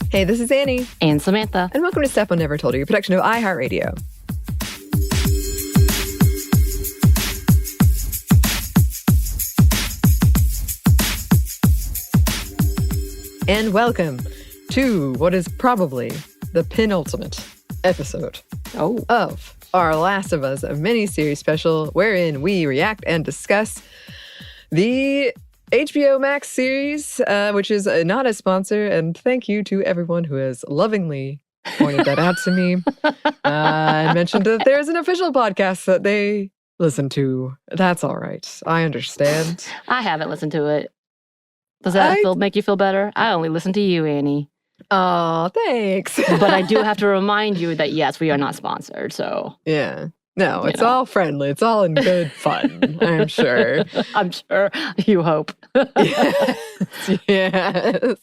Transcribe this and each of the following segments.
Hey, this is Anney. And Samantha. And welcome to Step One Never Told You, a production of iHeartRadio. And welcome to what is probably the penultimate episode of our Last of Us mini-series special, wherein we react and discuss the HBO Max series, which is not a sponsor, and thank you to everyone who has lovingly pointed that out to me and mentioned that there's an official podcast that they listen to. That's all right. I understand. I haven't listened to it. Does that make you feel better? I only listen to you, Anney. Oh, thanks. But I do have to remind you that, yes, we are not sponsored, so. Yeah. No, it's all friendly. It's all in good fun, I'm sure. I'm sure. You hope. Yes.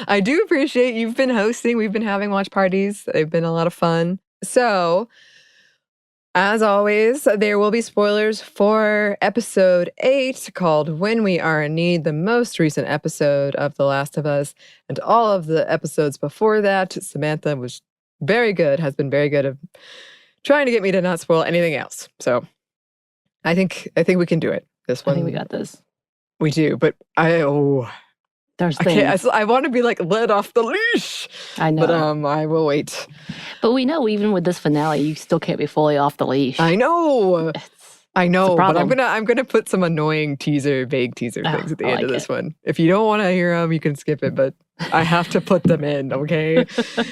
I do appreciate you've been hosting. We've been having watch parties. They've been a lot of fun. So, as always, there will be spoilers for episode 8 called When We Are in Need, the most recent episode of The Last of Us. And all of the episodes before that, Samantha has been very good of trying to get me to not spoil anything else. So I think we can do it. This one. I think we got this. We do, but there's things. I want to be like let off the leash. I know. But I will wait. But we know even with this finale, you still can't be fully off the leash. I know. But I'm gonna put some annoying vague teaser things at the end of this one. If you don't want to hear them, you can skip it, but I have to put them in, okay?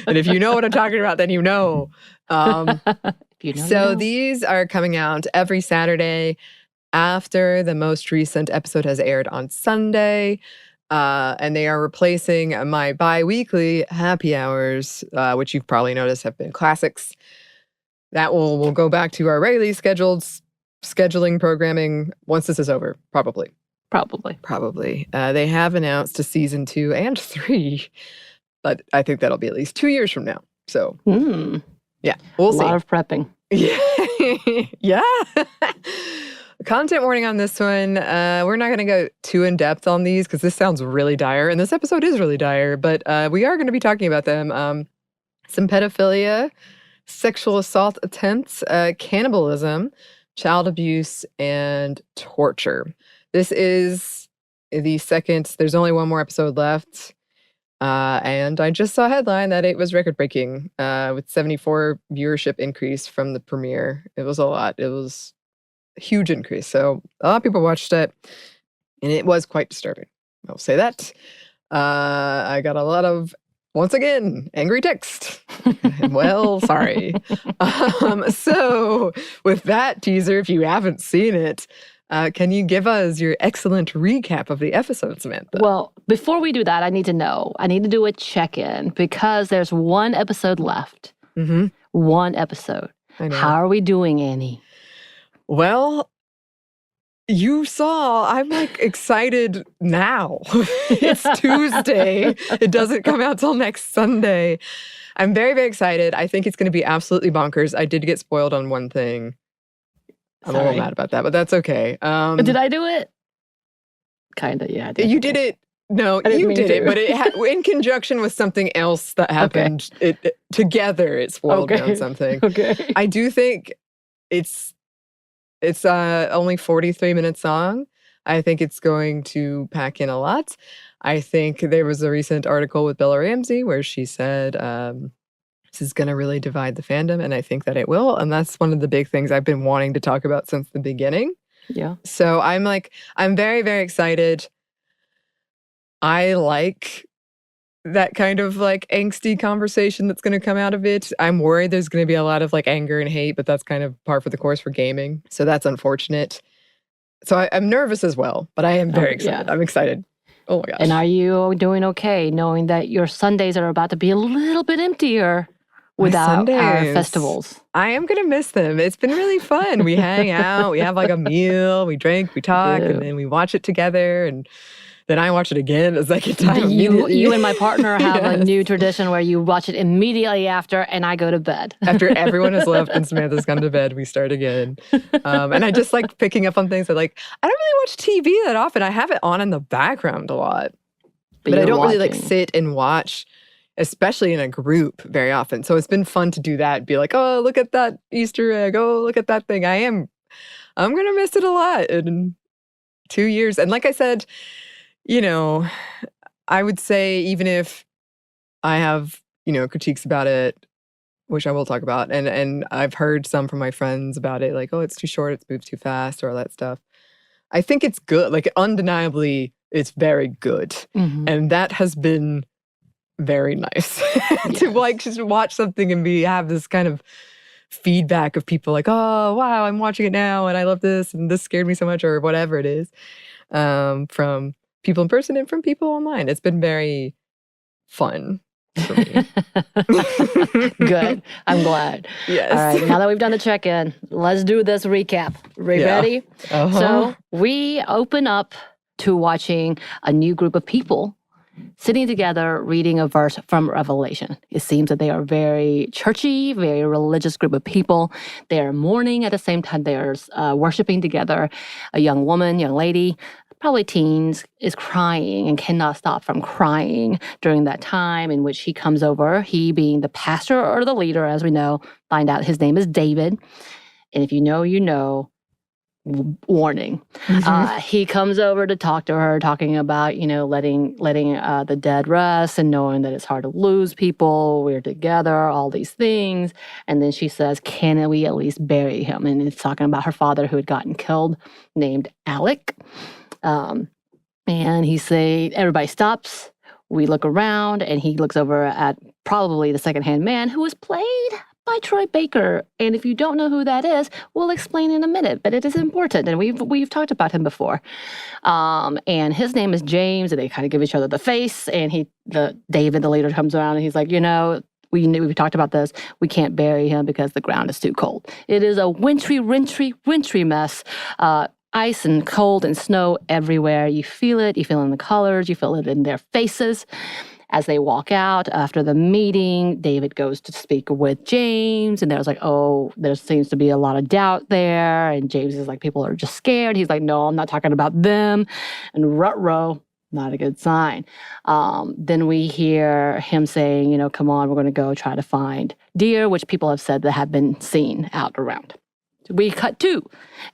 And if you know what I'm talking about, then you know. These are coming out every Saturday after the most recent episode has aired on Sunday. And they are replacing my bi-weekly happy hours, which you've probably noticed have been classics. That we'll go back to our regularly scheduled scheduling programming once this is over, probably. They have announced a season 2 and 3, but I think that'll be at least 2 years from now. So, yeah, we'll see. A lot of prepping. Yeah. Content warning on this one. We're not going to go too in depth on these because this sounds really dire, and this episode is really dire, but we are going to be talking about them. Some pedophilia, sexual assault attempts, cannibalism, child abuse, and torture. This is the second. There's only one more episode left. And I just saw a headline that it was record-breaking with 74 viewership increase from the premiere. It was a lot. It was a huge increase. So a lot of people watched it, and it was quite disturbing. I'll say that. I got a lot of, once again, angry text. Well, sorry. So with that teaser, if you haven't seen it, can you give us your excellent recap of the episode, Samantha? Well, before we do that, I need to do a check-in because there's one episode left. Mm-hmm. One episode. I know. How are we doing, Anney? Well, you saw, I'm like excited now. It's Tuesday. It doesn't come out till next Sunday. I'm very, very excited. I think it's going to be absolutely bonkers. I did get spoiled on one thing. I'm a little mad about that, but that's okay. Did I do it? Kind of, yeah. You did it. No, you did it, but in conjunction with something else that happened. Okay. Together, it spoiled me on something. Okay. I do think it's only 43 minutes long. I think it's going to pack in a lot. I think there was a recent article with Bella Ramsey where she said this is going to really divide the fandom, and I think that it will. And that's one of the big things I've been wanting to talk about since the beginning. Yeah. So I'm very, very excited. I like that kind of like angsty conversation that's going to come out of it. I'm worried there's going to be a lot of like anger and hate, but that's kind of par for the course for gaming. So that's unfortunate. So I'm nervous as well, but I am very excited. Yeah. I'm excited. Oh my gosh. And are you doing okay knowing that your Sundays are about to be a little bit emptier without our festivals? I am going to miss them. It's been really fun. We hang out, we have like a meal, we drink, we talk, and then we watch it together. And then I watch it again a second time. You and my partner have a new tradition where you watch it immediately after, and I go to bed. After everyone has left and Samantha's gone to bed, we start again. And I just like picking up on things that I don't really watch TV that often. I have it on in the background a lot. But I don't really like sit and watch especially in a group very often. So it's been fun to do that, be like, oh, look at that Easter egg. Oh, look at that thing. I'm going to miss it a lot in 2 years. And like I said, I would say even if I have, critiques about it, which I will talk about, and I've heard some from my friends about it, like, oh, it's too short, it's moved too fast, or all that stuff. I think it's good. Like, undeniably, it's very good. Mm-hmm. And that has been very nice to like just watch something and have this kind of feedback of people like, oh, wow, I'm watching it now and I love this and this scared me so much or whatever it is, from people in person and from people online. It's been very fun for me. Good. I'm glad. Yes. All right. Now that we've done the check-in, let's do this recap. Ready? Uh-huh. So we open up to watching a new group of people sitting together reading a verse from Revelation. It seems that they are very churchy, very religious group of people. They are mourning at the same time they are worshiping together. A young lady, probably teens, is crying and cannot stop from crying during that time in which he comes over. He being the pastor or the leader, as we know, find out his name is David. And if you know, you know. Warning. He comes over to talk to her, talking about, letting the dead rest and knowing that it's hard to lose people. We're together, all these things. And then she says, can we at least bury him? And it's talking about her father who had gotten killed, named Alec. And everybody stops. We look around and he looks over at probably the secondhand man who was played by Troy Baker. And if you don't know who that is, we'll explain in a minute, but it is important. And we've talked about him before. And his name is James, and they kind of give each other the face. And David, the leader, comes around and he's like, we've talked about this. We can't bury him because the ground is too cold. It is a wintry mess. Ice and cold and snow everywhere. You feel it. You feel it in the colors. You feel it in their faces. As they walk out after the meeting, David goes to speak with James, and there's like, oh, there seems to be a lot of doubt there. And James is like, people are just scared. He's like, no, I'm not talking about them. And ruh-roh, not a good sign. Then we hear him saying, come on, we're going to go try to find deer, which people have said that have been seen out around. We cut to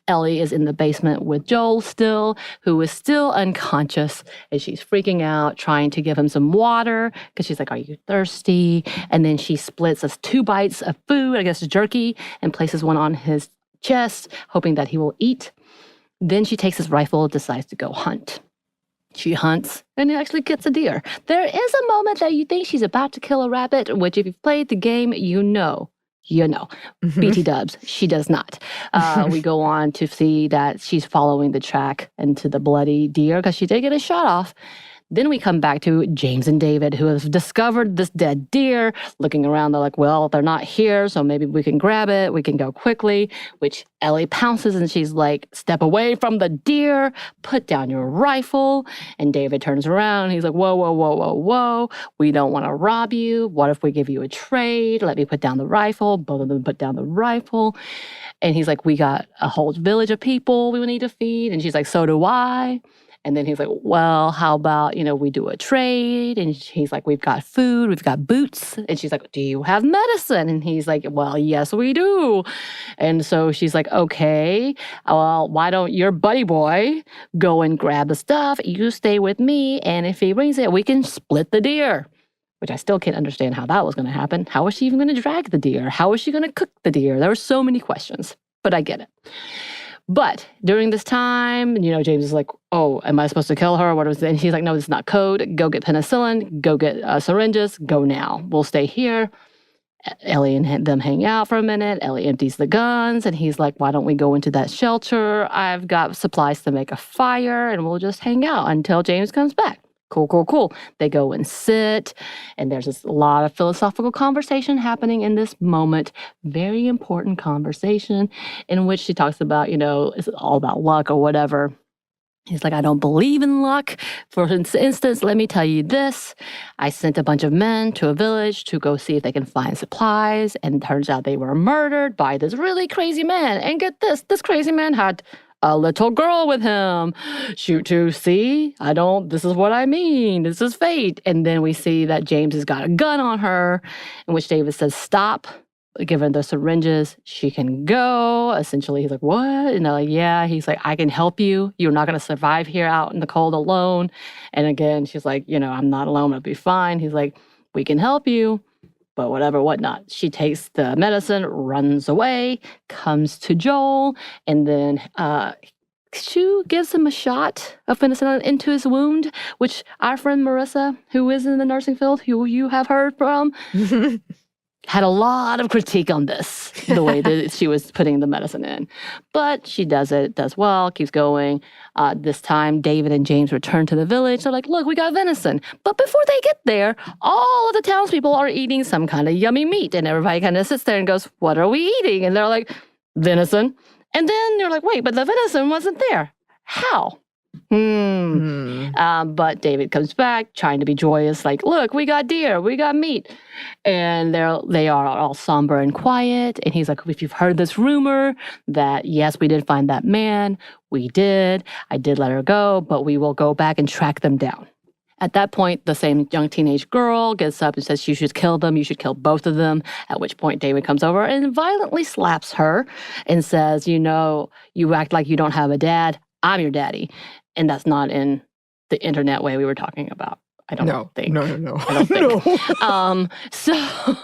Ellie is in the basement with Joel still, who is still unconscious, and she's freaking out, trying to give him some water because she's like, are you thirsty? And then she splits us 2 bites of food, I guess jerky, and places one on his chest, hoping that he will eat. Then she takes his rifle, decides to go hunt. She hunts and actually gets a deer. There is a moment that you think she's about to kill a rabbit, which if you've played the game, you know. BT dubs, she does not. We go on to see that she's following the track into the bloody deer because she did get a shot off. Then we come back to James and David, who have discovered this dead deer. Looking around, they're like, well, they're not here, so maybe we can grab it. We can go quickly, which Ellie pounces, and she's like, step away from the deer. Put down your rifle. And David turns around. And he's like, whoa, whoa, whoa, whoa, whoa. We don't want to rob you. What if we give you a trade? Let me put down the rifle. Both of them put down the rifle. And he's like, we got a whole village of people we need to feed. And she's like, so do I. And then he's like, well, how about, we do a trade? And he's like, we've got food, we've got boots. And she's like, do you have medicine? And he's like, well, yes, we do. And so she's like, okay, well, why don't your buddy boy go and grab the stuff? You stay with me. And if he brings it, we can split the deer. Which I still can't understand how that was going to happen. How is she even going to drag the deer? How is she going to cook the deer? There were so many questions, but I get it. But during this time, James is like, oh, am I supposed to kill her? What was it? And he's like, no, this is not code. Go get penicillin. Go get syringes. Go now. We'll stay here. Ellie and them hang out for a minute. Ellie empties the guns. And he's like, why don't we go into that shelter? I've got supplies to make a fire. And we'll just hang out until James comes back. Cool. They go and sit, and there's a lot of philosophical conversation happening in this moment. Very important conversation in which she talks about, it's all about luck or whatever. He's like, I don't believe in luck. For instance, let me tell you this. I sent a bunch of men to a village to go see if they can find supplies, and turns out they were murdered by this really crazy man. And get this crazy man had a little girl with him. Shoot to see, this is what I mean. This is fate. And then we see that James has got a gun on her, in which David says, stop. Give her the syringes. She can go. Essentially, he's like, what? And they're like, yeah. He's like, I can help you. You're not going to survive here out in the cold alone. And again, she's like, I'm not alone. I'll be fine. He's like, we can help you. But whatever, whatnot. She takes the medicine, runs away, comes to Joel, and then she gives him a shot of penicillin into his wound, which our friend Marissa, who is in the nursing field, who you have heard from, had a lot of critique on this, the way that she was putting the medicine in. But she does well, keeps going. This time, David and James return to the village. They're like, look, we got venison. But before they get there, all of the townspeople are eating some kind of yummy meat. And everybody kind of sits there and goes, what are we eating? And they're like, venison. And then you're like, wait, but the venison wasn't there. How? But David comes back trying to be joyous, like, look, we got deer, we got meat. And they are all somber and quiet. And he's like, if you've heard this rumor that, yes, we did find that man, we did. I did let her go, but we will go back and track them down. At that point, the same young teenage girl gets up and says, you should kill them. You should kill both of them. At which point, David comes over and violently slaps her and says, you act like you don't have a dad. I'm your daddy. And that's not in the internet way we were talking about. I don't think. No. I don't think. No. So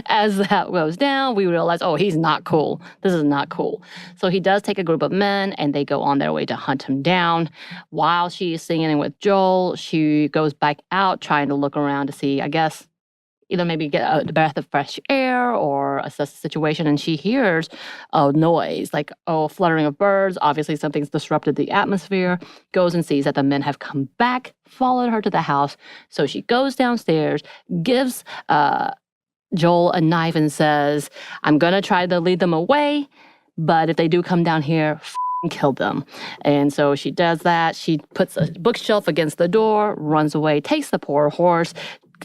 as that goes down, we realize, he's not cool. This is not cool. So he does take a group of men, and they go on their way to hunt him down. While she is singing with Joel, she goes back out trying to look around to see, I guess, either maybe get a breath of fresh air or assess the situation. And she hears a noise, like a fluttering of birds. Obviously, something's disrupted the atmosphere. Goes and sees that the men have come back, followed her to the house. So she goes downstairs, gives Joel a knife and says, I'm going to try to lead them away, but if they do come down here, kill them. And so she does that. She puts a bookshelf against the door, runs away, takes the poor horse,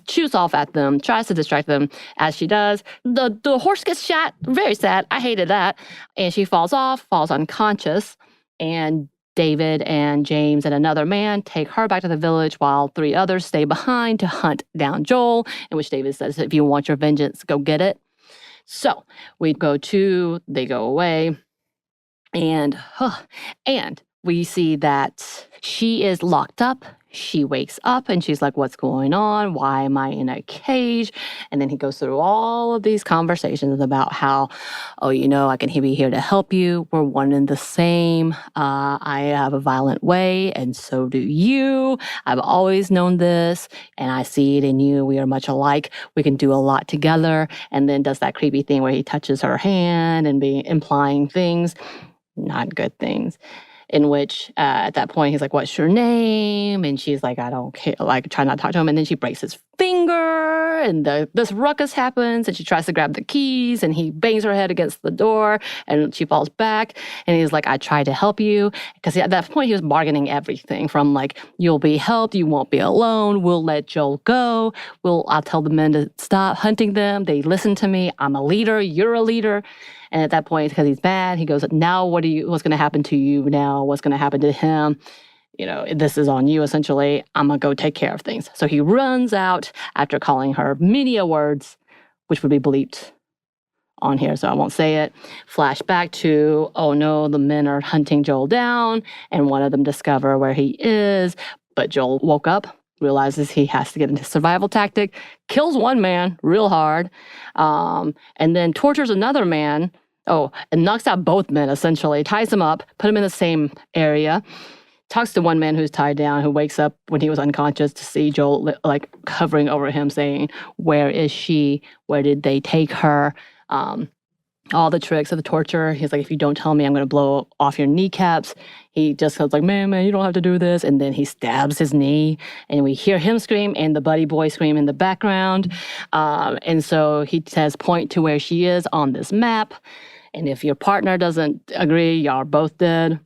shoots off at them, tries to distract them. As she does, the horse gets shot. Very sad. I hated that. And she falls unconscious. And David and James and another man take her back to the village while 3 others stay behind to hunt down Joel, in which David says, if you want your vengeance, go get it. So they go away. And we see that she is locked up. She wakes up and she's like, what's going on? Why am I in a cage? And then he goes through all of these conversations about how, I can be here to help you. We're one and the same. I have a violent way, and so do you. I've always known this, and I see it in you. We are much alike. We can do a lot together. And then does that creepy thing where he touches her hand and implying things, not good things. In which, at that point, he's like, what's your name? And she's like, I don't care, try not to talk to him. And then she breaks his finger, and this ruckus happens, and she tries to grab the keys, and he bangs her head against the door, and she falls back. And he's like, I tried to help you. Because at that point, he was bargaining everything from, you'll be helped, you won't be alone, we'll let Joel go, I'll tell the men to stop hunting them, they listen to me, I'm a leader, you're a leader. And at that point, because he's mad, he goes, now what's going to happen to you now? What's going to happen to him? This is on you, essentially. I'm going to go take care of things. So he runs out after calling her many words, which would be bleeped on here, so I won't say it. Flashback to, oh no, the men are hunting Joel down, and one of them discover where he is. But Joel woke up, realizes he has to get into survival tactic, kills one man real hard, and then tortures another man. And knocks out both men, essentially, ties them up, put them in the same area, talks to one man who's tied down, who wakes up when he was unconscious to see Joel, hovering over him, saying, where is she? Where did they take her? All the tricks of the torture. He's like, if you don't tell me, I'm going to blow off your kneecaps. He just goes like, man, you don't have to do this. And then he stabs his knee, and we hear him scream and the buddy boy scream in the background. And so he says, point to where she is on this map. And if your partner doesn't agree, y'all are both dead.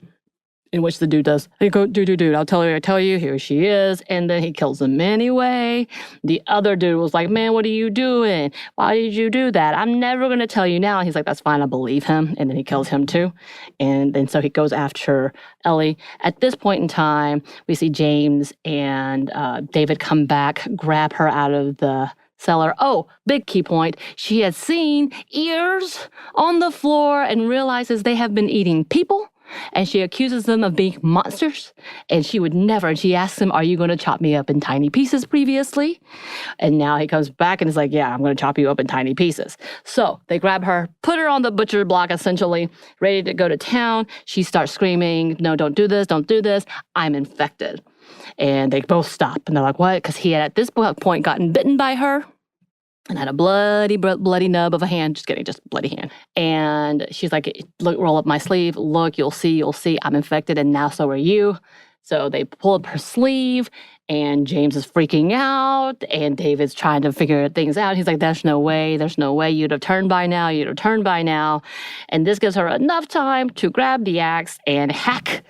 in which the dude does, hey, go, dude, I tell you, here she is. And then he kills him anyway. The other dude was like, man, what are you doing? Why did you do that? I'm never going to tell you now. And he's like, that's fine, I believe him. And then he kills him too. And then so he goes after Ellie. At this point in time, we see James and David come back, grab her out of the cellar. Oh, big key point. She has seen ears on the floor and realizes they have been eating people. And she accuses them of being monsters. And she would never. And she asks him, are you going to chop me up in tiny pieces previously? And now he comes back and is like, yeah, I'm going to chop you up in tiny pieces. So they grab her, put her on the butcher block, essentially, ready to go to town. She starts screaming, no, don't do this, don't do this. I'm infected. And they both stop. And they're like, what? Because he had at this point gotten bitten by her. And had a bloody nub of a hand. Just kidding, just bloody hand. And she's like, look, roll up my sleeve. Look, you'll see. I'm infected, and now so are you. So they pull up her sleeve, and James is freaking out, and David's trying to figure things out. He's like, there's no way. You'd have turned by now. And this gives her enough time to grab the axe and hack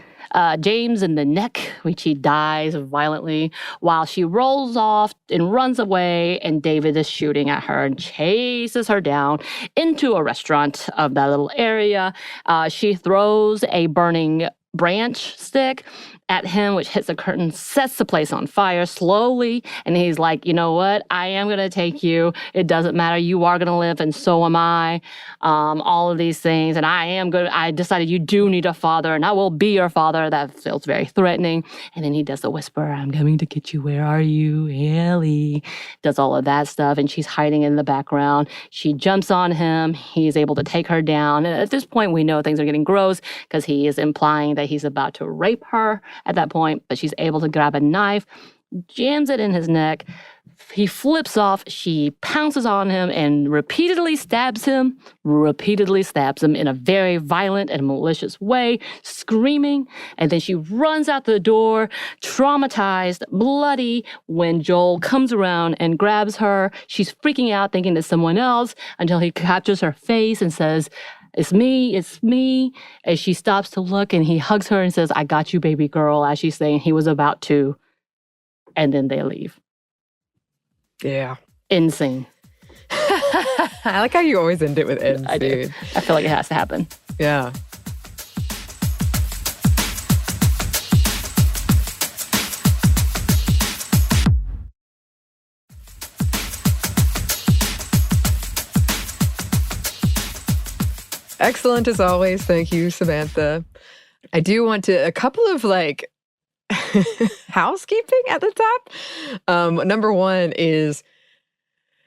James in the neck, which he dies violently, while she rolls off and runs away, and David is shooting at her and chases her down into a restaurant of that little area. She throws a burning branch stick at him, which hits the curtain, sets the place on fire slowly. And he's like, you know what? I am going to take you. It doesn't matter. You are going to live, and so am I. All of these things. And I decided you do need a father, and I will be your father. That feels very threatening. And then he does the whisper, I'm coming to get you. Where are you, Ellie? Does all of that stuff. And she's hiding in the background. She jumps on him. He's able to take her down. And at this point, we know things are getting gross because he is implying that he's about to rape her at that point, but she's able to grab a knife, jams it in his neck. He flips off. She pounces on him and repeatedly stabs him in a very violent and malicious way, screaming. And then she runs out the door, traumatized, bloody, when Joel comes around and grabs her. She's freaking out, thinking it's someone else, until he captures her face and says, it's me. As she stops to look, and he hugs her and says, I got you, baby girl, as she's saying he was about to. And then they leave. Yeah. Insane. I like how you always end it with ends, I do. dude. I feel like it has to happen. Yeah. Excellent as always. Thank you, Samantha. I do want to, a couple of housekeeping at the top. Number one is,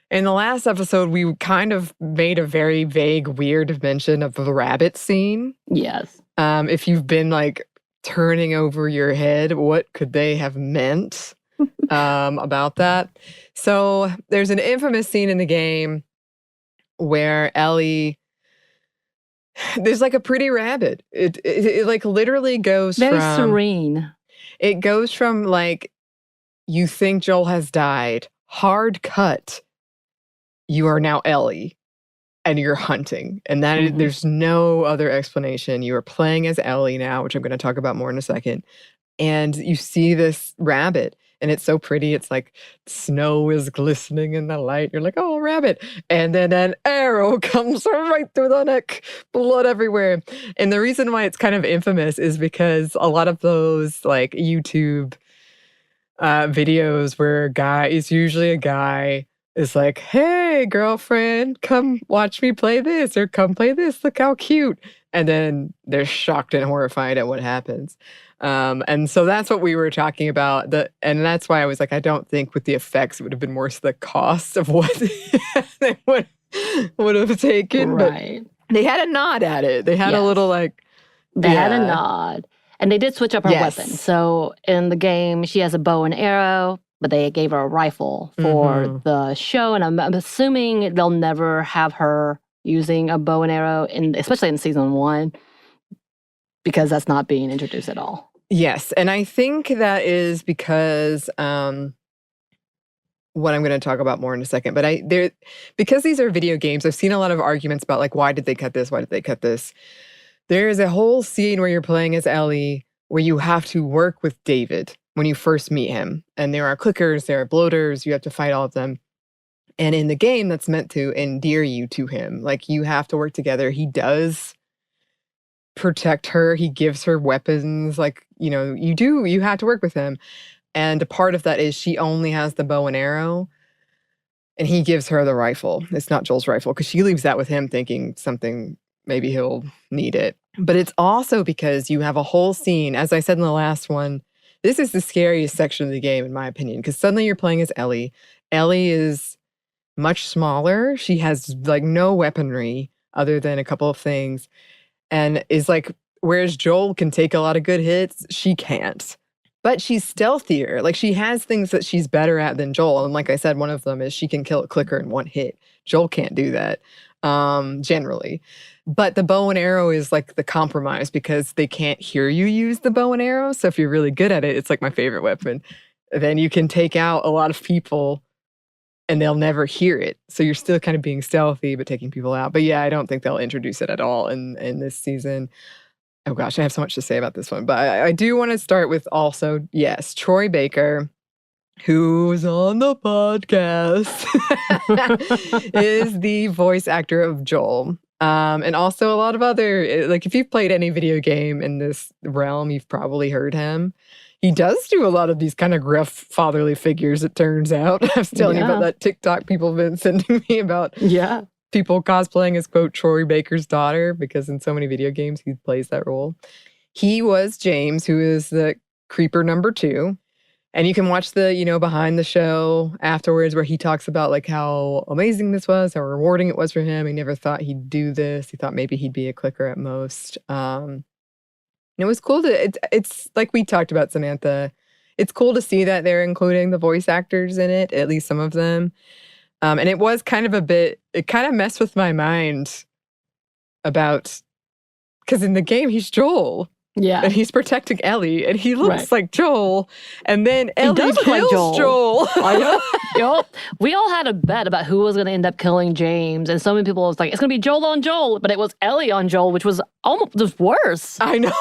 in the last episode, we kind of made a very vague, weird mention of the rabbit scene. Yes. If you've been turning over your head, what could they have meant about that? So there's an infamous scene in the game where Ellie, there's a pretty rabbit. It literally goes very from serene. It goes from you think Joel has died, hard cut. You are now Ellie, and you're hunting, and that is, there's no other explanation. You are playing as Ellie now, which I'm going to talk about more in a second, and you see this rabbit. And it's so pretty. It's snow is glistening in the light. You're like, oh, rabbit. And then an arrow comes right through the neck, blood everywhere. And the reason why it's kind of infamous is because a lot of those YouTube videos where it's usually a guy is like, hey, girlfriend, come watch me play this, or come play this. Look how cute. And then they're shocked and horrified at what happens. And so that's what we were talking about. And that's why I was like, I don't think with the effects, it would have been worth the cost of what they would have taken. Right. But they had a nod at it. They had a little They had a nod. And they did switch up her weapon. So in the game, she has a bow and arrow, but they gave her a rifle for the show. And I'm assuming they'll never have her using a bow and arrow, especially in season 1, because that's not being introduced at all. Yes, and I think that is because what I'm going to talk about more in a second. But because these are video games, I've seen a lot of arguments about why did they cut this? Why did they cut this? There is a whole scene where you're playing as Ellie where you have to work with David when you first meet him. And there are clickers, there are bloaters, you have to fight all of them. And in the game, that's meant to endear you to him. Like, you have to work together. He does protect her. He gives her weapons. Like, you have to work with him. And a part of that is she only has the bow and arrow. And he gives her the rifle. It's not Joel's rifle, because she leaves that with him thinking maybe he'll need it. But it's also because you have a whole scene, as I said in the last one, this is the scariest section of the game, in my opinion, because suddenly you're playing as Ellie. Ellie is much smaller. She has like no weaponry other than a couple of things. And is like, whereas Joel can take a lot of good hits, she can't. But she's stealthier. Like, she has things that she's better at than Joel. And like I said, one of them is she can kill a clicker in one hit. Joel can't do that, generally. But the bow and arrow is like the compromise, because they can't hear you use the bow and arrow. So if you're really good at it, it's like my favorite weapon. Then you can take out a lot of people and they'll never hear it. So you're still kind of being stealthy, but taking people out. But yeah, I don't think they'll introduce it at all in this season. Oh gosh, I have so much to say about this one. But I do want to start with also, yes, Troy Baker, who's on the podcast, is the voice actor of Joel. And also a lot of other, like, if you've played any video game in this realm, you've probably heard him. He does do a lot of these kind of gruff fatherly figures, it turns out. I was telling you about that TikTok people have been sending me about people cosplaying as, quote, Troy Baker's daughter, because in so many video games he plays that role. He was James, who is the creeper number 2. And you can watch the, behind the show afterwards, where he talks about like how amazing this was, how rewarding it was for him. He never thought he'd do this. He thought maybe he'd be a clicker at most. And it was cool it's like we talked about, Samantha. It's cool to see that they're including the voice actors in it, at least some of them. And it was kind of it kind of messed with my mind because in the game, he's Joel. Yeah. And he's protecting Ellie, and he looks like Joel. And then Ellie kills Joel. I know. Yep. We all had a bet about who was going to end up killing James. And so many people was like, it's going to be Joel on Joel. But it was Ellie on Joel, which was almost worse. I know.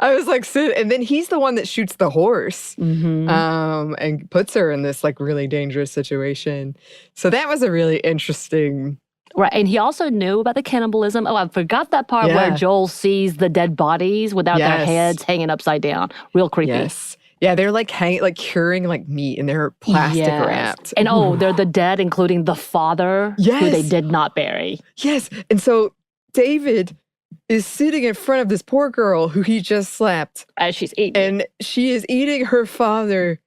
I was like, and then he's the one that shoots the horse and puts her in this like really dangerous situation. So that was a really interesting... Right, and he also knew about the cannibalism. Oh, I forgot that part where Joel sees the dead bodies without their heads hanging upside down. Real creepy. Yes. Yeah, they're like curing like meat, and they're plastic wrapped. And they're the dead, including the father who they did not bury. Yes, and so David is sitting in front of this poor girl who he just slapped. As she's eating. And she is eating her father,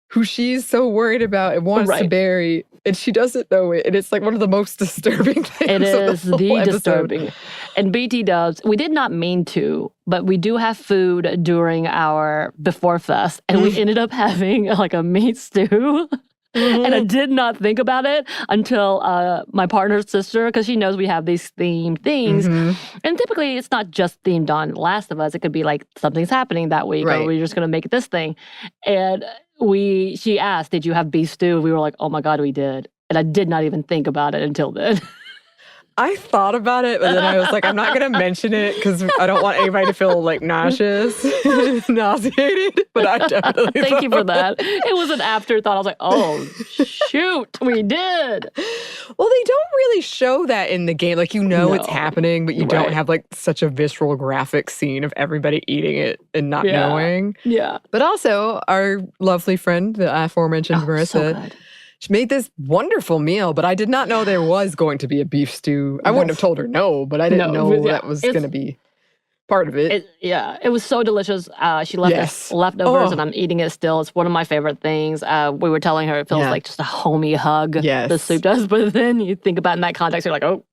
who she's so worried about and wants to bury. And she doesn't know it. And it's like one of the most disturbing things. It is the disturbing. And BT dubs, we did not mean to, but we do have food during our Before Fest. And we ended up having like a meat stew. And I did not think about it until my partner's sister, because she knows we have these themed things. And typically it's not just themed on Last of Us. It could be like something's happening that week, or we're just going to make this thing. And she asked, did you have beef stew? We were like, oh my God, we did. And I did not even think about it until then. I thought about it, but then I was like, I'm not going to mention it because I don't want anybody to feel like nauseated. But I definitely Thank you for that. It was an afterthought. I was like, oh, shoot, we did. Well, they don't really show that in the game. Like, it's happening, but you don't have like such a visceral graphic scene of everybody eating it and not knowing. Yeah. But also, our lovely friend, the aforementioned Marissa, so good. She made this wonderful meal, but I did not know there was going to be a beef stew. I wouldn't have told her no, but I didn't know that was going to be part of it. It was so delicious. She left us leftovers, and I'm eating it still. It's one of my favorite things. We were telling her it feels like just a homey hug, the soup does. But then you think about it in that context, you're like, oh,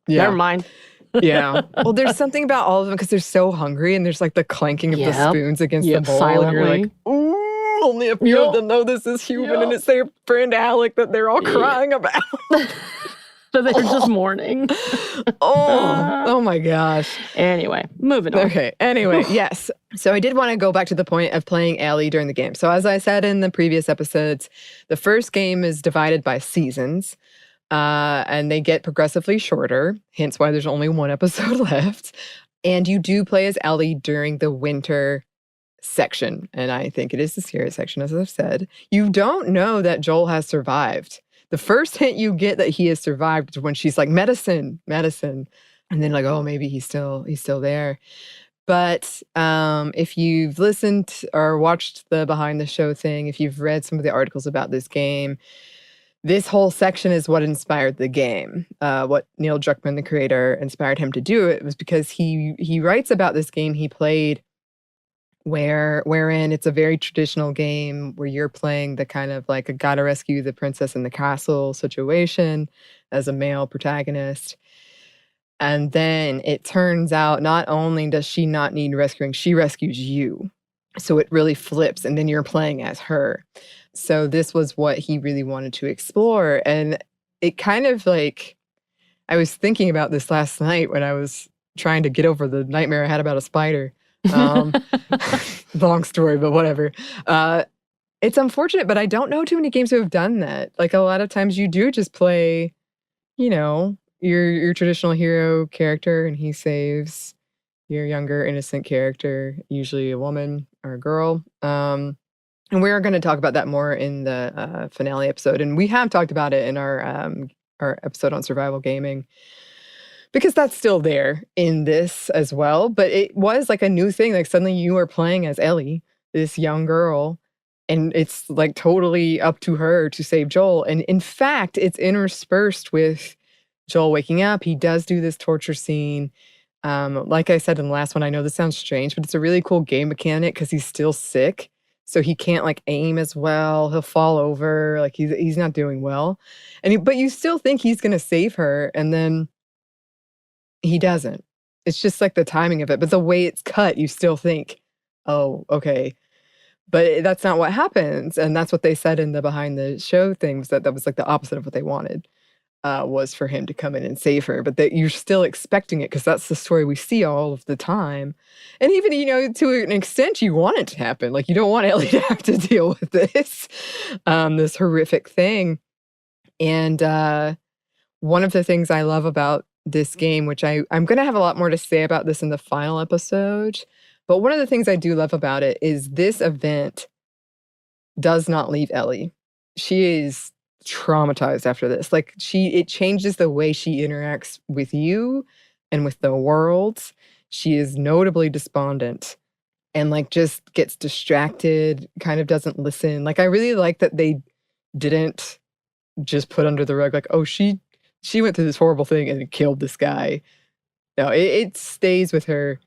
never mind. Well, there's something about all of them because they're so hungry, and there's like the clanking of the spoons against the bowl, silently. And you're like, ooh. Only a few of them know this is human, and it's their friend Alec that they're all crying about. So they're just mourning. Oh my gosh. Anyway, moving on. Okay, anyway, yes. So I did want to go back to the point of playing Ellie during the game. So as I said in the previous episodes, the first game is divided by seasons, and they get progressively shorter, hence why there's only one episode left. And you do play as Ellie during the winter section. And I think it is the scary section, as I've said. You don't know that Joel has survived. The first hint you get that he has survived is when she's like, medicine, medicine. And then like, oh, maybe he's still there. But if you've listened or watched the behind the show thing, if you've read some of the articles about this game, this whole section is what inspired the game. What Neil Druckmann, the creator, inspired him to do it was because he writes about this game he played wherein it's a very traditional game where you're playing the kind of like a gotta rescue the princess in the castle situation as a male protagonist. And then it turns out not only does she not need rescuing, she rescues you. So it really flips, and then you're playing as her. So this was what he really wanted to explore. And it kind of like, I was thinking about this last night when I was trying to get over the nightmare I had about a spider. Long story, but whatever. It's unfortunate, but I don't know too many games who have done that. Like a lot of times you do just play, you know, your traditional hero character, and he saves your younger innocent character, usually a woman or a girl. And we're going to talk about that more in the finale episode, and we have talked about it in our episode on survival gaming, because that's still there in this as well. But it was like a new thing. Like suddenly you are playing as Ellie, this young girl, and it's like totally up to her to save Joel. And in fact, it's interspersed with Joel waking up. He does do this torture scene. Like I said in the last one, I know this sounds strange, but it's a really cool game mechanic because he's still sick. So he can't like aim as well. He'll fall over. Like he's not doing well. But you still think he's going to save her. And then he doesn't. It's just like the timing of it. But the way it's cut, you still think, oh, okay. But that's not what happens. And that's what they said in the behind the show things, that was like the opposite of what they wanted. Was for him to come in and save her, but that you're still expecting it because that's the story we see all of the time. And even, you know, to an extent, you want it to happen. Like, you don't want Ellie to have to deal with this horrific thing. And one of the things I love about this game, which I'm going to have a lot more to say about this in the final episode, but one of the things I do love about it is this event does not leave Ellie. She is traumatized after this. Like it changes the way she interacts with you and with the world. She is notably despondent and like just gets distracted, kind of doesn't listen. Like I really like that they didn't just put under the rug like, oh, she went through this horrible thing and killed this guy. No, it stays with her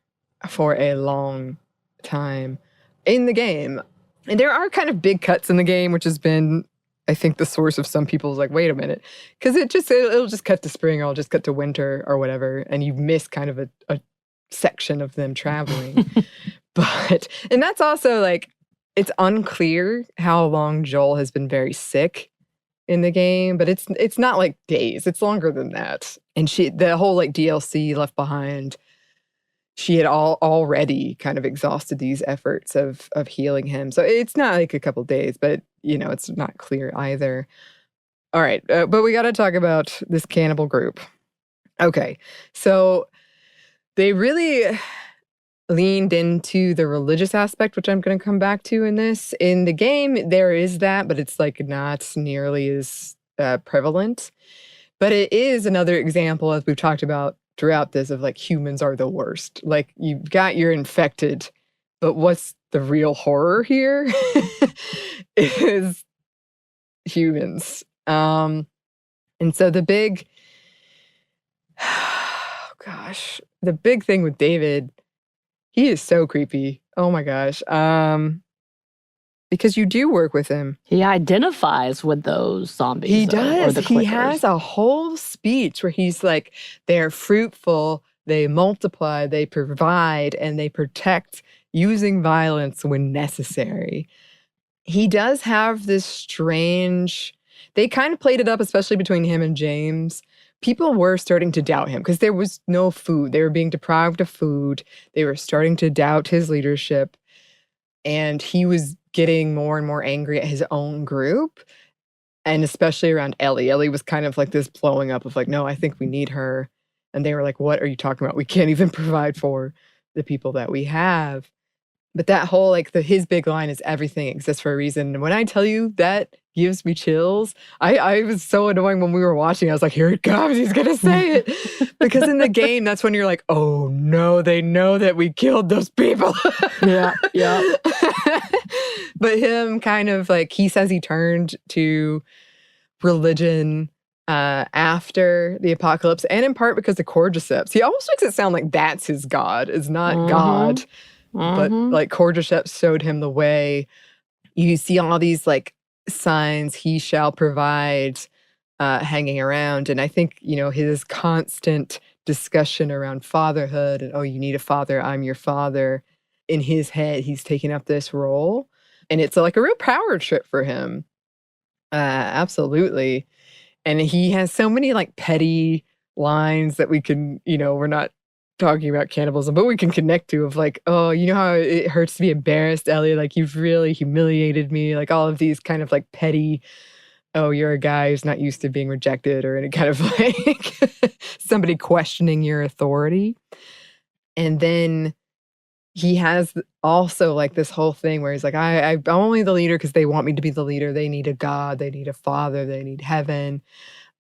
for a long time in the game. And there are kind of big cuts in the game, which has been, I think, the source of some people's like, wait a minute, because it'll just cut to spring or it'll just cut to winter or whatever, and you miss kind of a section of them traveling. And that's also like, it's unclear how long Joel has been very sick in the game, but it's not like days, it's longer than that. And the whole like DLC Left Behind, she had already kind of exhausted these efforts of healing him. So it's not like a couple days, but you know, it's not clear either. All right, but we got to talk about this cannibal group. Okay, so they really leaned into the religious aspect, which I'm going to come back to in this. In the game, there is that, but it's like not nearly as prevalent. But it is another example, as we've talked about throughout this, of like humans are the worst. Like you've got your infected, but what's the real horror here is humans. And so the big thing with David, he is so creepy. Oh my gosh. Because you do work with him. He identifies with those zombies. He does. Or the clickers. He has a whole speech where he's like, they're fruitful, they multiply, they provide, and they protect using violence when necessary. He does have this strange, they kind of played it up, especially between him and James. People were starting to doubt him because there was no food. They were being deprived of food. They were starting to doubt his leadership. And he was getting more and more angry at his own group, and especially around Ellie. Ellie was kind of like this blowing up of like, no, I think we need her. And they were like, what are you talking about? We can't even provide for the people that we have. But that whole, like, his big line is everything exists for a reason. And when I tell you that gives me chills, I was so annoying when we were watching. I was like, here it comes. He's going to say it. Because in the game, that's when you're like, oh no, they know that we killed those people. Yeah. But him kind of like, he says he turned to religion after the apocalypse, and in part because of cordyceps. He almost makes it sound like that's his God, is not God. But like cordyceps showed him the way. You see all these like signs he shall provide hanging around. And I think, you know, his constant discussion around fatherhood and, oh, you need a father, I'm your father. In his head, he's taking up this role. And it's like a real power trip for him. Absolutely. And he has so many like petty lines that we can, you know, we're not talking about cannibalism, but we can connect to, of like, oh, you know how it hurts to be embarrassed, Ellie? Like, you've really humiliated me. Like, all of these kind of like petty, oh, you're a guy who's not used to being rejected, or any kind of like somebody questioning your authority. And then he has also like this whole thing where he's like, I'm only the leader because they want me to be the leader. They need a God, they need a father, they need heaven.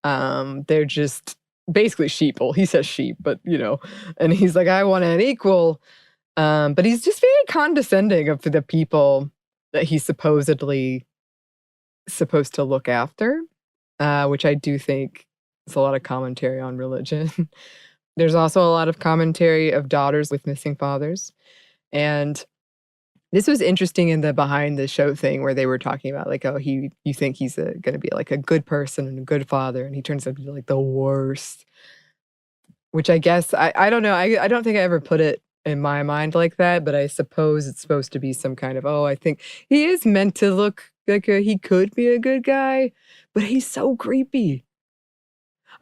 They're just basically sheeple. He says sheep, but you know, and he's like, I want an equal. But he's just very condescending of the people that he's supposedly supposed to look after, which I do think is a lot of commentary on religion. There's also a lot of commentary of daughters with missing fathers. And this was interesting in the behind the show thing where they were talking about like, oh, you think he's going to be like a good person and a good father, and he turns out to be like the worst. Which I guess, I don't know. I don't think I ever put it in my mind like that, but I suppose it's supposed to be some kind of, oh, I think he is meant to look like he could be a good guy, but he's so creepy.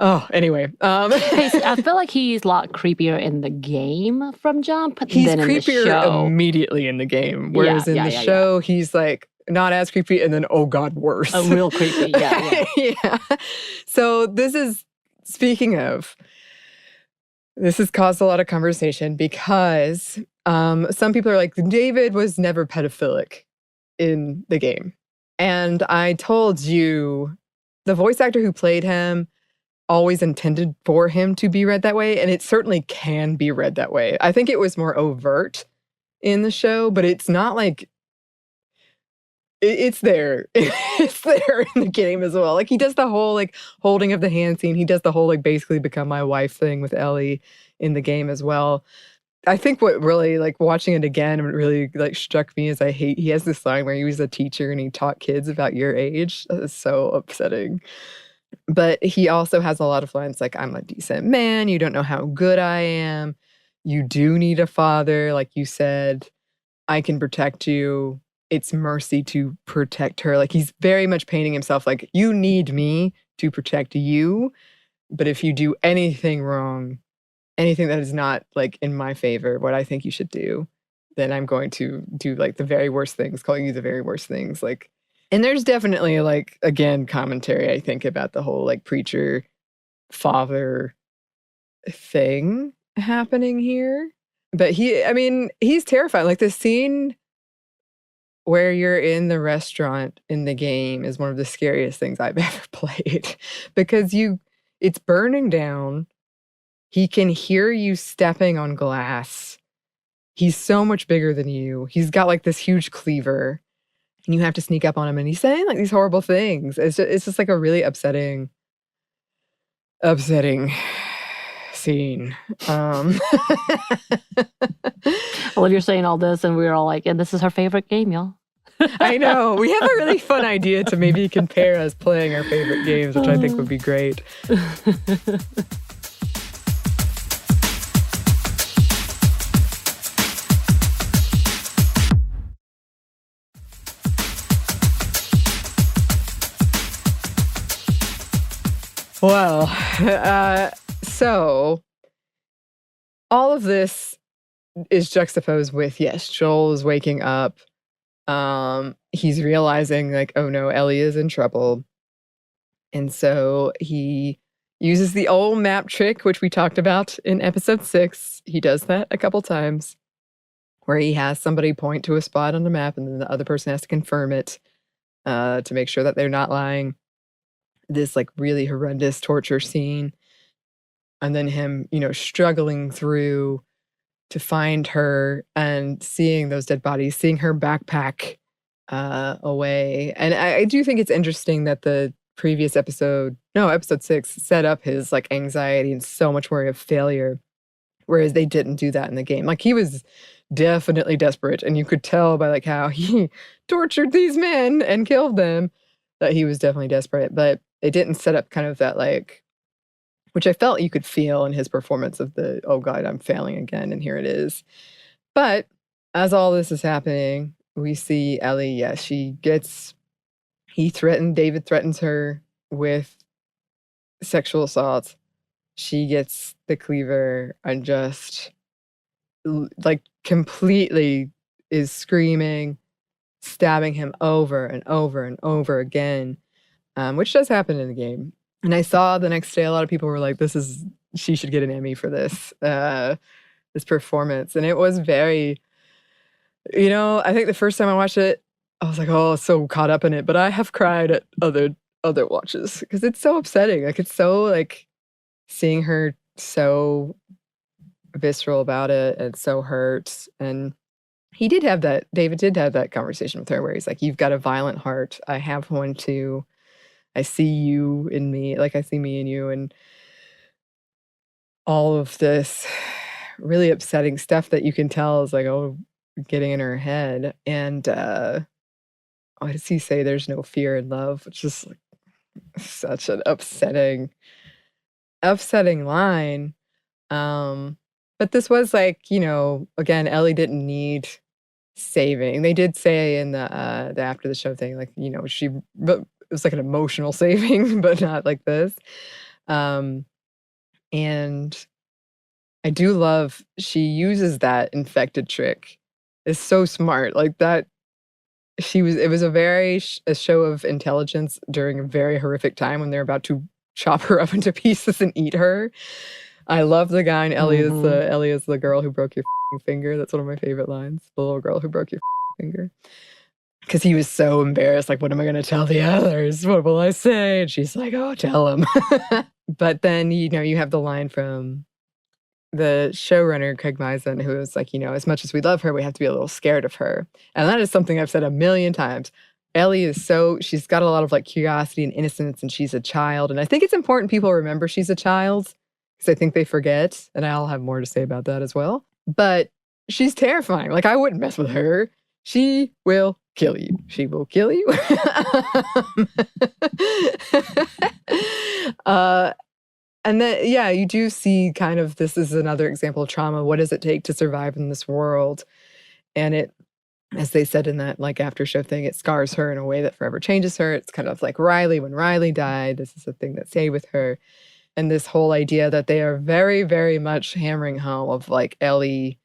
Oh, anyway. I feel like he's a lot creepier in the game from Jump He's than in the creepier show. immediately in the game, whereas in the show, he's like not as creepy, and then, oh God, worse. Real creepy, yeah. Yeah. So this is, speaking of, this has caused a lot of conversation because some people are like, David was never pedophilic in the game. And I told you, the voice actor who played him always intended for him to be read that way, and it certainly can be read that way. I think it was more overt in the show, but it's not like it's there. It's there in the game as well. Like, he does the whole like holding of the hand scene. He does the whole like basically become my wife thing with Ellie in the game as well. I think what really, like, watching it again, what really like struck me is he has this line where he was a teacher and he taught kids about your age. That is so upsetting. But he also has a lot of lines like, I'm a decent man. You don't know how good I am. You do need a father. Like you said, I can protect you. It's mercy to protect her. Like, he's very much painting himself like, you need me to protect you. But if you do anything wrong, anything that is not like in my favor, what I think you should do, then I'm going to do like the very worst things, calling you the very worst things. Like, and there's definitely like, again, commentary, I think, about the whole like preacher father thing happening here. But he's terrifying. Like, the scene where you're in the restaurant in the game is one of the scariest things I've ever played, because it's burning down. He can hear you stepping on glass. He's so much bigger than you. He's got like this huge cleaver, and you have to sneak up on him, and he's saying like these horrible things. It's just like a really upsetting scene. I love you're saying all this, and we were all like, and this is her favorite game, y'all. I know. We have a really fun idea to maybe compare us playing our favorite games, which I think would be great. Well, so all of this is juxtaposed with, yes, Joel is waking up. He's realizing like, oh no, Ellie is in trouble. And so he uses the old map trick, which we talked about in episode 6. He does that a couple times, where he has somebody point to a spot on the map and then the other person has to confirm it to make sure that they're not lying. This like really horrendous torture scene. And then him, struggling through to find her and seeing those dead bodies, seeing her backpack away. And I do think it's interesting that the previous episode 6, set up his like anxiety and so much worry of failure, whereas they didn't do that in the game. Like he was definitely desperate, and you could tell by like how he tortured these men and killed them that he was definitely desperate. But they didn't set up kind of that like, which I felt you could feel in his performance of the, oh God, I'm failing again, and here it is. But as all this is happening, we see Ellie, David threatens her with sexual assault. She gets the cleaver and just like completely is screaming, stabbing him over and over and over again, which does happen in the game. And I saw the next day a lot of people were like, she should get an Emmy for this performance. And it was very, I think the first time I watched it, I was like, oh, so caught up in it. But I have cried at other watches because it's so upsetting. Like it's so like seeing her so visceral about it and so hurt. And David did have that conversation with her where he's like, you've got a violent heart. I have one too. I see you in me, like I see me in you, and all of this really upsetting stuff that you can tell is like, getting in her head. And what does he say? There's no fear in love, which is like such an upsetting line. But this was like, again, Ellie didn't need saving. They did say in the after the show thing, like, it was like an emotional saving, but not like this. And I do love she uses that infected trick. It's so smart. Like that it was a show of intelligence during a very horrific time when they're about to chop her up into pieces and eat her. I love the guy, and Ellie is the girl who broke your finger. That's one of my favorite lines. The little girl who broke your finger. Because he was so embarrassed, like, what am I going to tell the others? What will I say? And she's like, oh, tell them. But then, you have the line from the showrunner, Craig Mazin, who was like, as much as we love her, we have to be a little scared of her. And that is something I've said a million times. Ellie she's got a lot of like curiosity and innocence, and she's a child. And I think it's important people remember she's a child because I think they forget. And I'll have more to say about that as well. But she's terrifying. Like, I wouldn't mess with her. She will kill you. She will kill you. And then, you do see kind of, this is another example of trauma. What does it take to survive in this world? And it, as they said in that like after show thing, it scars her in a way that forever changes her. It's kind of like Riley, when Riley died, this is the thing that stayed with her. And this whole idea that they are very, very much hammering home of like Ellie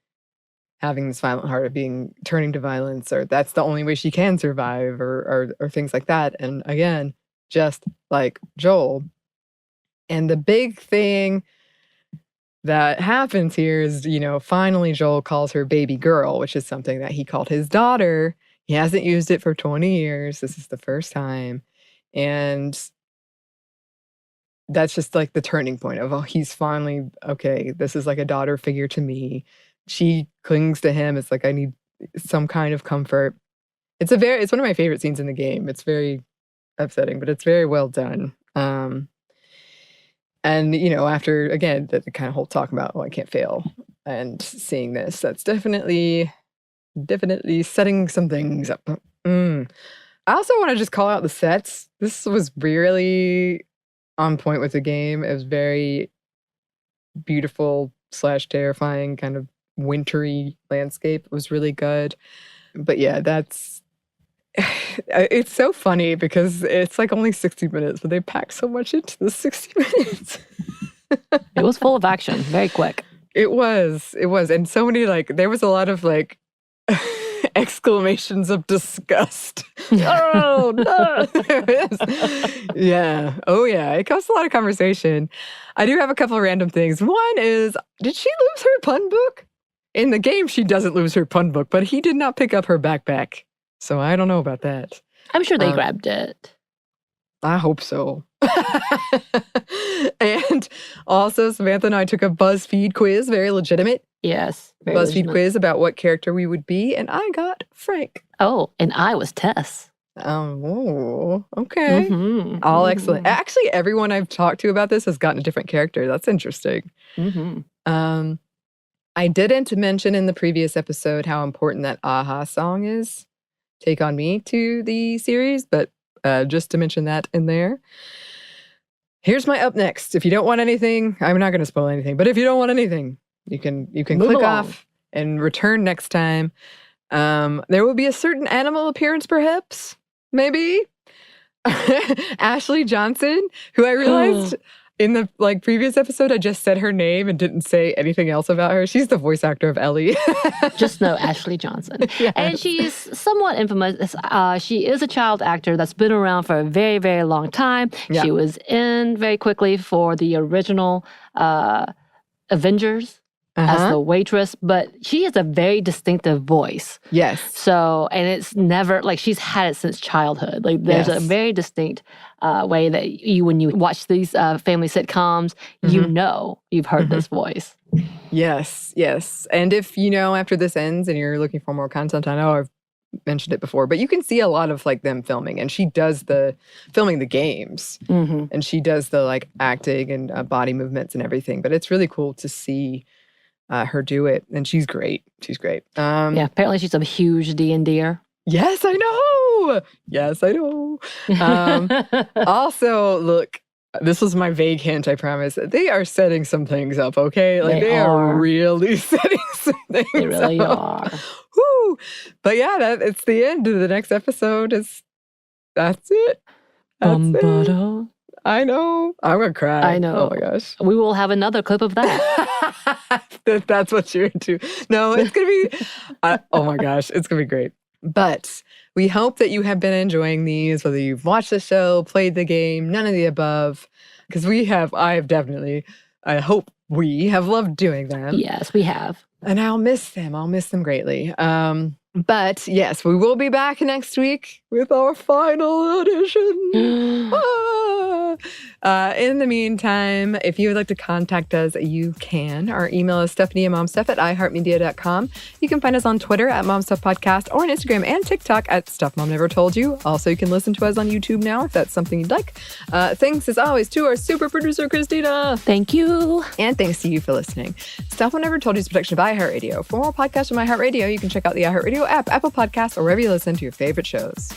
having this violent heart of turning to violence, or that's the only way she can survive, or things like that. And again, just like Joel. And the big thing that happens here is, finally Joel calls her baby girl, which is something that he called his daughter. He hasn't used it for 20 years. This is the first time. And that's just like the turning point of, he's finally, okay, this is like a daughter figure to me. She clings to him. It's like, I need some kind of comfort. It's one of my favorite scenes in the game. It's very upsetting, but it's very well done. And, after, again, the kind of whole talk about, I can't fail, and seeing this, that's definitely setting some things up. I also want to just call out the sets. This was really on point with the game. It was very beautiful / terrifying, kind of wintry landscape. It was really good. But yeah, it's so funny because it's like only 60 minutes, but they packed so much into the 60 minutes. It was full of action, very quick. It was. And so many, there was a lot of exclamations of disgust. Oh, no. There is. Yeah. Oh, yeah. It caused a lot of conversation. I do have a couple of random things. One is, did she lose her pun book? in the game, she doesn't lose her pun book, but he did not pick up her backpack. So I don't know about that. I'm sure they grabbed it. I hope so. And also, Samantha and I took a BuzzFeed quiz, very legitimate. Yes. BuzzFeed legitimate. quiz about what character we would be, and I got Frank. Oh, and I was Tess. Oh, okay. Mm-hmm. All excellent. Actually, everyone I've talked to about this has gotten a different character. That's interesting. Mm-hmm. I didn't mention in the previous episode how important that Aha song is, Take On Me, to the series, but just to mention that in there. Here's my up next. If you don't want anything, I'm not going to spoil anything, but if you don't want anything, you can click off and return next time. There will be a certain animal appearance, perhaps, maybe. Ashley Johnson, who I realized in the previous episode, I just said her name and didn't say anything else about her. She's the voice actor of Ellie. Just know Ashley Johnson. Yes. And she's somewhat infamous. She is a child actor that's been around for a very, very long time. Yeah. She was in very quickly for the original Avengers. As the waitress, but she has a very distinctive voice. Yes. So, and it's never, she's had it since childhood. There's a very distinct way that when you watch these family sitcoms, you've heard this voice. Yes, yes. And if, after this ends and you're looking for more content, I know I've mentioned it before, but you can see a lot of them filming, and she does the filming the games, and she does the acting and body movements and everything, but it's really cool to see her do it, and she's great. She's great. Apparently she's a huge D&Der. Yes, I know. Yes, I know. Also, look, this was my vague hint, I promise. They are setting some things up, okay? They are really setting some things up. They really are. Woo! But yeah, it's the end of the next episode. That's it. It. I know. I'm going to cry. I know. Oh my gosh. We will have another clip of that. That's what you're into. No, it's going to be, oh my gosh, it's going to be great. But we hope that you have been enjoying these, whether you've watched the show, played the game, none of the above. Because I hope we have loved doing them. Yes, we have. And I'll miss them. I'll miss them greatly. But yes, we will be back next week with our final audition. In the meantime, if you would like to contact us, you can. Our email is stephanieandmomstuff@iheartmedia.com. You can find us on Twitter @MomStuffPodcast or on Instagram and TikTok @StuffMomNeverToldYou. Also, you can listen to us on YouTube now if that's something you'd like. Thanks as always to our super producer, Christina. Thank you. And thanks to you for listening. Stuff Mom Never Told You is a production of iHeartRadio. For more podcasts from iHeartRadio, you can check out the iHeartRadio app, Apple Podcasts, or wherever you listen to your favorite shows.